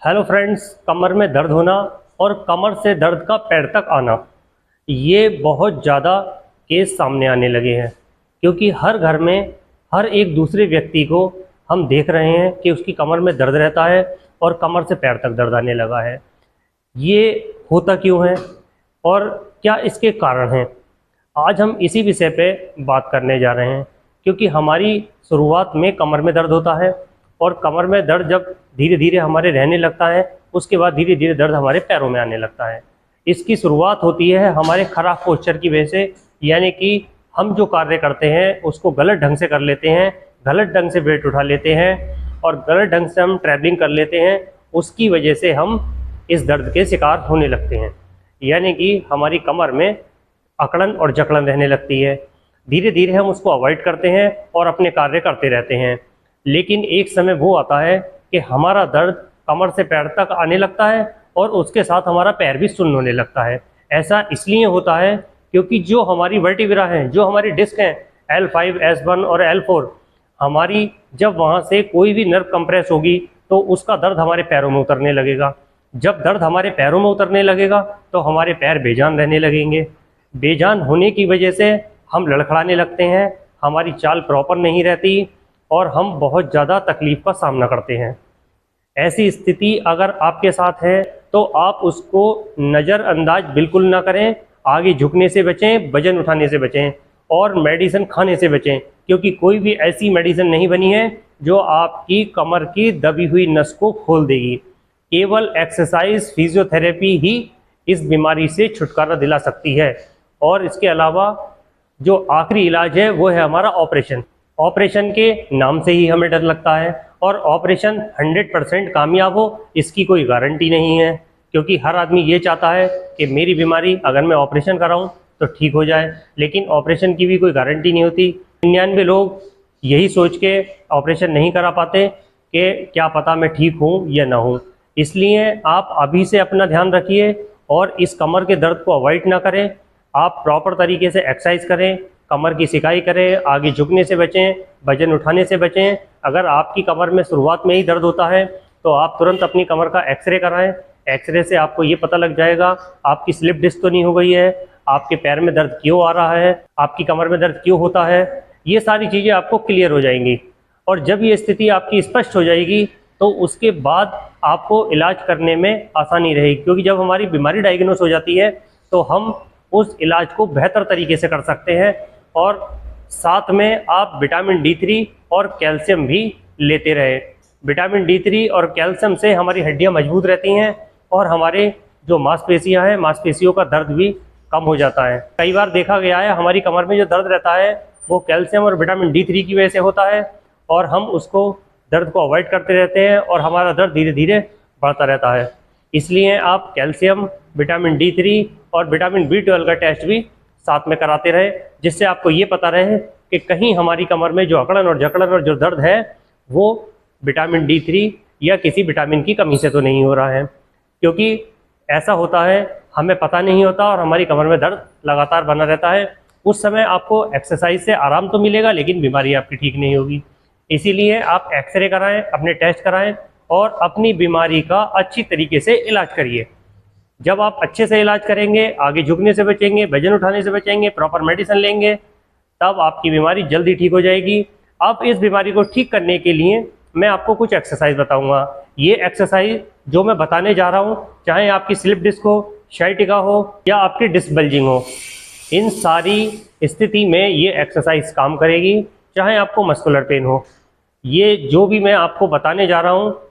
Hello friends, कमर में दर्द होना और कमर से दर्द का पैर तक आना, ये बहुत ज़्यादा केस सामने आने लगे हैं। क्योंकि हर घर में हर एक दूसरे व्यक्ति को हम देख रहे हैं कि उसकी कमर में दर्द रहता है और कमर से पैर तक दर्द आने लगा है। ये होता क्यों है और क्या इसके कारण हैं? आज हम इसी विषय पे बात करने जा रहे हैं। क्योंकि हमारी शुरुआत में कमर में दर्द होता है और कमर में दर्द जब धीरे धीरे हमारे रहने लगता है, उसके बाद धीरे धीरे दर्द हमारे पैरों में आने लगता है। इसकी शुरुआत होती है हमारे खराब पोस्चर की वजह से, यानी कि हम जो कार्य करते हैं उसको गलत ढंग से कर लेते हैं, गलत ढंग से वेट उठा लेते हैं और गलत ढंग से हम ट्रैवलिंग कर लेते हैं। उसकी वजह से हम इस दर्द के शिकार होने लगते हैं, यानी कि हमारी कमर में अकड़न और जकड़न रहने लगती है। धीरे धीरे हम उसको अवॉइड करते हैं और अपने कार्य करते रहते हैं। लेकिन एक समय वो आता है कि हमारा दर्द कमर से पैर तक आने लगता है और उसके साथ हमारा पैर भी सुन्न होने लगता है। ऐसा इसलिए होता है क्योंकि जो हमारी वर्टिब्रा हैं, जो हमारी डिस्क हैं L5, S1 और L4, हमारी जब वहाँ से कोई भी नर्व कंप्रेस होगी तो उसका दर्द हमारे पैरों में उतरने लगेगा। जब दर्द हमारे पैरों में उतरने लगेगा तो हमारे पैर बेजान रहने लगेंगे। बेजान होने की वजह से हम लड़खड़ाने लगते हैं, हमारी चाल प्रॉपर नहीं रहती और हम बहुत ज़्यादा तकलीफ़ का सामना करते हैं। ऐसी स्थिति अगर आपके साथ है तो आप उसको नज़रअंदाज बिल्कुल ना करें। आगे झुकने से बचें, वजन उठाने से बचें और मेडिसिन खाने से बचें। क्योंकि कोई भी ऐसी मेडिसिन नहीं बनी है जो आपकी कमर की दबी हुई नस को खोल देगी। केवल एक्सरसाइज, फिजियोथेरेपी ही इस बीमारी से छुटकारा दिला सकती है। और इसके अलावा जो आखिरी इलाज है वो है हमारा ऑपरेशन। ऑपरेशन के नाम से ही हमें डर लगता है और ऑपरेशन 100% कामयाब हो इसकी कोई गारंटी नहीं है। क्योंकि हर आदमी ये चाहता है कि मेरी बीमारी अगर मैं ऑपरेशन कराऊं तो ठीक हो जाए, लेकिन ऑपरेशन की भी कोई गारंटी नहीं होती। 99 लोग यही सोच के ऑपरेशन नहीं करा पाते कि क्या पता मैं ठीक हूँ या ना हूँ। इसलिए आप अभी से अपना ध्यान रखिए और इस कमर के दर्द को अवॉइड ना करें। आप प्रॉपर तरीके से एक्सरसाइज करें, कमर की सिकाई करें, आगे झुकने से बचें, वजन उठाने से बचें। अगर आपकी कमर में शुरुआत में ही दर्द होता है तो आप तुरंत अपनी कमर का एक्सरे कराएं। एक्सरे से आपको ये पता लग जाएगा आपकी स्लिप डिस्क तो नहीं हो गई है, आपके पैर में दर्द क्यों आ रहा है, आपकी कमर में दर्द क्यों होता है। ये सारी चीज़ें आपको क्लियर हो जाएंगी और जब ये स्थिति आपकी स्पष्ट हो जाएगी तो उसके बाद आपको इलाज करने में आसानी रहेगी। क्योंकि जब हमारी बीमारी डायग्नोस हो जाती है तो हम उस इलाज को बेहतर तरीके से कर सकते हैं। और साथ में आप विटामिन D3 और कैल्शियम भी लेते रहे। विटामिन D3 और कैल्शियम से हमारी हड्डियां मजबूत रहती हैं और हमारे जो मांसपेशियां हैं, मांसपेशियों का दर्द भी कम हो जाता है। कई बार देखा गया है हमारी कमर में जो दर्द रहता है वो कैल्शियम और विटामिन D3 की वजह से होता है और हम उसको दर्द को अवॉइड करते रहते हैं और हमारा दर्द धीरे धीरे बढ़ता रहता है। इसलिए आप कैल्शियम, विटामिन D3 और विटामिन B12 का टेस्ट भी साथ में कराते रहे, जिससे आपको ये पता रहे कि कहीं हमारी कमर में जो अकड़न और जकड़न और जो दर्द है वो विटामिन D3 या किसी विटामिन की कमी से तो नहीं हो रहा है। क्योंकि ऐसा होता है हमें पता नहीं होता और हमारी कमर में दर्द लगातार बना रहता है। उस समय आपको एक्सरसाइज से आराम तो मिलेगा लेकिन बीमारी आपकी ठीक नहीं होगी। इसीलिए आप एक्सरे कराएं, अपने टेस्ट कराएं और अपनी बीमारी का अच्छी तरीके से इलाज करिए। जब आप अच्छे से इलाज करेंगे, आगे झुकने से बचेंगे, वजन उठाने से बचेंगे, प्रॉपर मेडिसिन लेंगे, तब आपकी बीमारी जल्दी ठीक हो जाएगी। अब इस बीमारी को ठीक करने के लिए मैं आपको कुछ एक्सरसाइज बताऊंगा। ये एक्सरसाइज जो मैं बताने जा रहा हूँ, चाहे आपकी स्लिप डिस्क हो, शाइटिका हो या आपकी डिस्क बल्जिंग हो, इन सारी स्थिति में ये एक्सरसाइज काम करेगी। चाहे आपको मस्कुलर पेन हो, ये जो भी मैं आपको बताने जा रहा हूँ,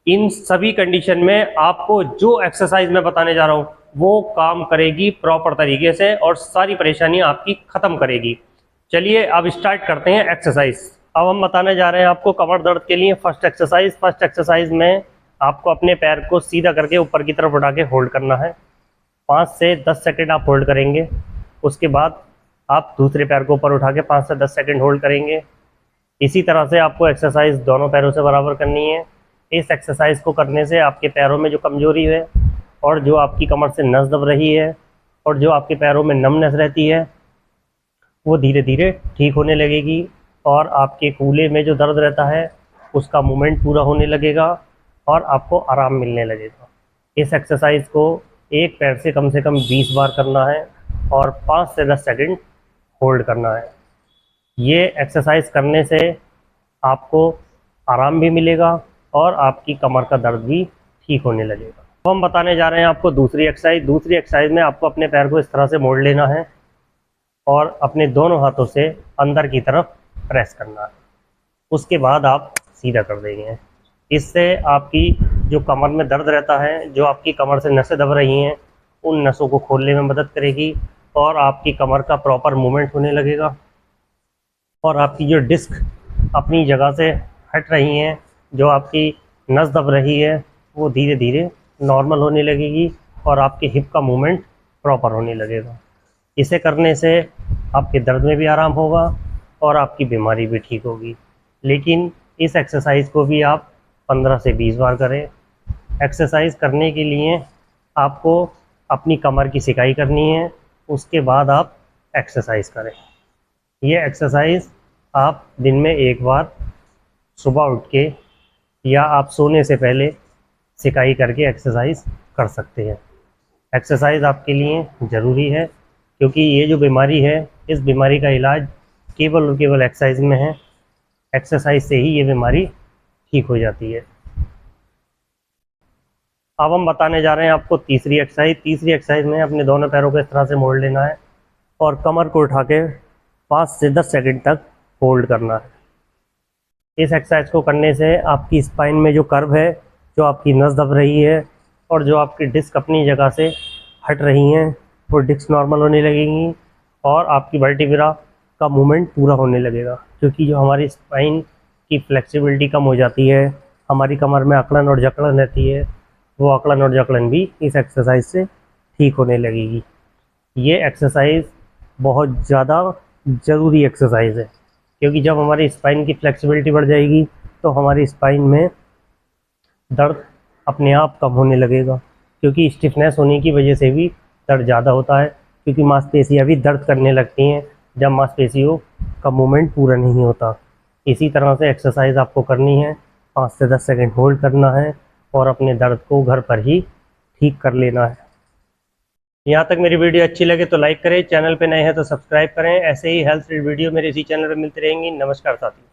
इन सभी कंडीशन में आपको जो एक्सरसाइज मैं बताने जा रहा हूँ वो काम करेगी प्रॉपर तरीके से और सारी परेशानियाँ आपकी ख़त्म करेगी। चलिए अब स्टार्ट करते हैं एक्सरसाइज। अब हम बताने जा रहे हैं आपको कमर दर्द के लिए फर्स्ट एक्सरसाइज। फर्स्ट एक्सरसाइज में आपको अपने पैर को सीधा करके ऊपर की तरफ उठा के होल्ड करना है। 5 से 10 सेकेंड आप होल्ड करेंगे। उसके बाद आप दूसरे पैर को ऊपर उठा के 5 से 10 सेकेंड होल्ड करेंगे। इसी तरह से आपको एक्सरसाइज दोनों पैरों से बराबर करनी है। इस एक्सरसाइज को करने से आपके पैरों में जो कमजोरी है और जो आपकी कमर से नस दब रही है और जो आपके पैरों में नमनेस रहती है वो धीरे धीरे ठीक होने लगेगी और आपके कूल्हे में जो दर्द रहता है उसका मूवमेंट पूरा होने लगेगा और आपको आराम मिलने लगेगा। इस एक्सरसाइज को एक पैर से कम 20 बार करना है और 5 से 10 सेकंड होल्ड करना है। ये एक्सरसाइज करने से आपको आराम भी मिलेगा और आपकी कमर का दर्द भी ठीक होने लगेगा। तो हम बताने जा रहे हैं आपको दूसरी एक्सरसाइज। दूसरी एक्सरसाइज में आपको अपने पैर को इस तरह से मोड़ लेना है और अपने दोनों हाथों से अंदर की तरफ प्रेस करना है। उसके बाद आप सीधा कर देंगे। इससे आपकी जो कमर में दर्द रहता है, जो आपकी कमर से नसें दब रही हैं, उन नसों को खोलने में मदद करेगी और आपकी कमर का प्रॉपर मूवमेंट होने लगेगा और आपकी जो डिस्क अपनी जगह से हट रही हैं, जो आपकी नस दब रही है, वो धीरे धीरे नॉर्मल होने लगेगी और आपके हिप का मूवमेंट प्रॉपर होने लगेगा। इसे करने से आपके दर्द में भी आराम होगा और आपकी बीमारी भी ठीक होगी। लेकिन इस एक्सरसाइज को भी आप 15 से 20 बार करें। एक्सरसाइज करने के लिए आपको अपनी कमर की सिकाई करनी है, उसके बाद आप एक्सरसाइज करें। ये एक्सरसाइज आप दिन में एक बार सुबह उठ के या आप सोने से पहले सिकाई करके एक्सरसाइज कर सकते हैं। एक्सरसाइज आपके लिए ज़रूरी है क्योंकि ये जो बीमारी है, इस बीमारी का इलाज केवल और केवल एक्सरसाइज में है। एक्सरसाइज से ही ये बीमारी ठीक हो जाती है। अब हम बताने जा रहे हैं आपको तीसरी एक्सरसाइज। तीसरी एक्सरसाइज में अपने दोनों पैरों को इस तरह से मोड़ लेना है और कमर को उठा के 5 से 10 सेकंड तक होल्ड करना है। इस एक्सरसाइज को करने से आपकी स्पाइन में जो कर्व है, जो आपकी नस दब रही है और जो आपकी डिस्क अपनी जगह से हट रही हैं, वो डिस्क नॉर्मल होने लगेंगी और आपकी वर्टिब्रा का मूवमेंट पूरा होने लगेगा। क्योंकि जो हमारी स्पाइन की फ्लेक्सिबिलिटी कम हो जाती है, हमारी कमर में अकड़न और जकड़न रहती है, वो अकड़न और जकड़न भी इस एक्सरसाइज से ठीक होने लगेगी। ये एक्सरसाइज बहुत ज़्यादा ज़रूरी एक्सरसाइज है क्योंकि जब हमारी स्पाइन की फ्लेक्सिबिलिटी बढ़ जाएगी तो हमारी स्पाइन में दर्द अपने आप कम होने लगेगा। क्योंकि स्टिफनेस होने की वजह से भी दर्द ज़्यादा होता है, क्योंकि मांसपेशियाँ भी दर्द करने लगती हैं जब मांसपेशियों का मूवमेंट पूरा नहीं होता। इसी तरह से एक्सरसाइज आपको करनी है, 5 से 10 सेकंड होल्ड करना है और अपने दर्द को घर पर ही ठीक कर लेना है। यहाँ तक मेरी वीडियो अच्छी लगे तो लाइक करें, चैनल पे नए हैं तो सब्सक्राइब करें। ऐसे ही हेल्थ वीडियो मेरे इसी चैनल पर मिलती रहेंगी। नमस्कार साथियों।